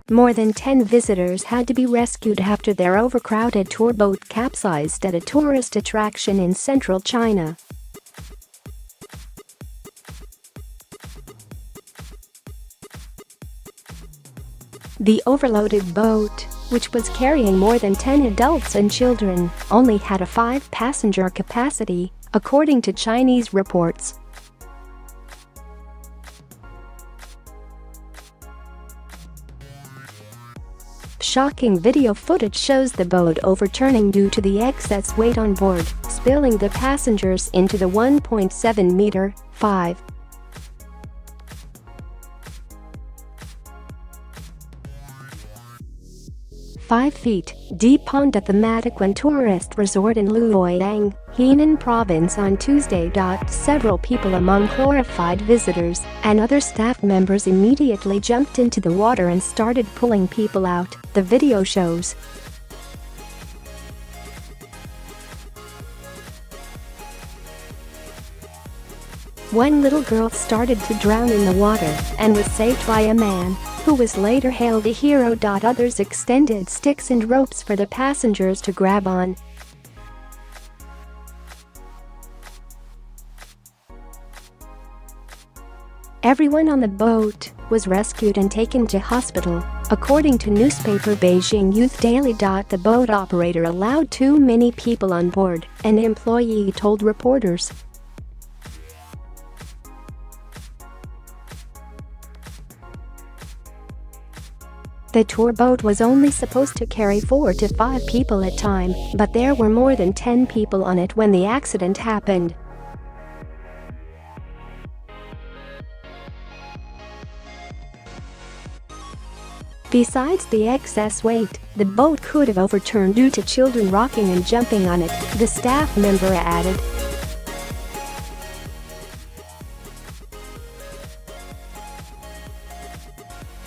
More than 10 visitors had to be rescued after their overcrowded tour boat capsized at a tourist attraction in central China. The overloaded boat, which was carrying more than 10 adults and children, only had a 5-passenger capacity, according to Chinese reports. Shocking video footage shows the boat overturning due to the excess weight on board, spilling the passengers into the 1.7-meter, 5 feet deep pond at the Mataquan tourist resort in Luoyang, Henan province on Tuesday. Several people among horrified visitors and other staff members immediately jumped into the water and started pulling people out, the video shows. One little girl started to drown in the water and was saved by a man, who was later hailed a hero. Others extended sticks and ropes for the passengers to grab on. Everyone on the boat was rescued and taken to hospital, according to newspaper Beijing Youth Daily. The boat operator allowed too many people on board, an employee told reporters. The tour boat was only supposed to carry 4 to 5 people at a time, but there were more than 10 people on it when the accident happened. Besides the excess weight, the boat could have overturned due to children rocking and jumping on it, the staff member added.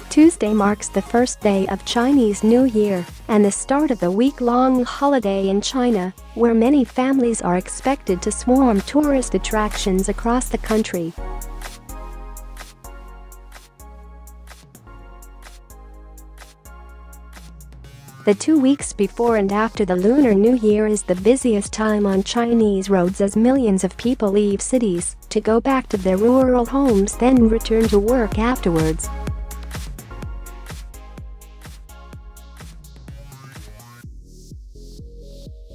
Tuesday marks the first day of Chinese New Year and the start of the week-long holiday in China, where many families are expected to swarm tourist attractions across the country. The 2 weeks before and after the Lunar New Year is the busiest time on Chinese roads as millions of people leave cities to go back to their rural homes, then return to work afterwards.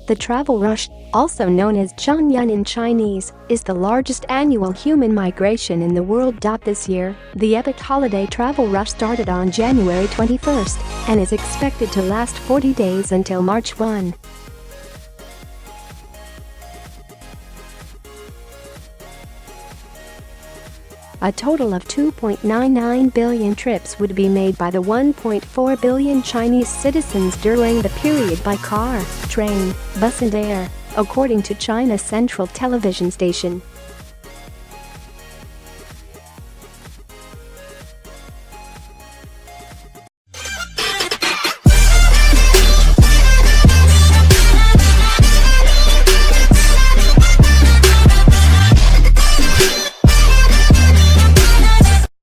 The travel rush, also known as Chongyun in Chinese, is the largest annual human migration in the world. This year, the epic holiday travel rush started on January 21st and is expected to last 40 days until March 1. A total of 2.99 billion trips would be made by the 1.4 billion Chinese citizens during the period by car, train, bus and air, according to China's central television station.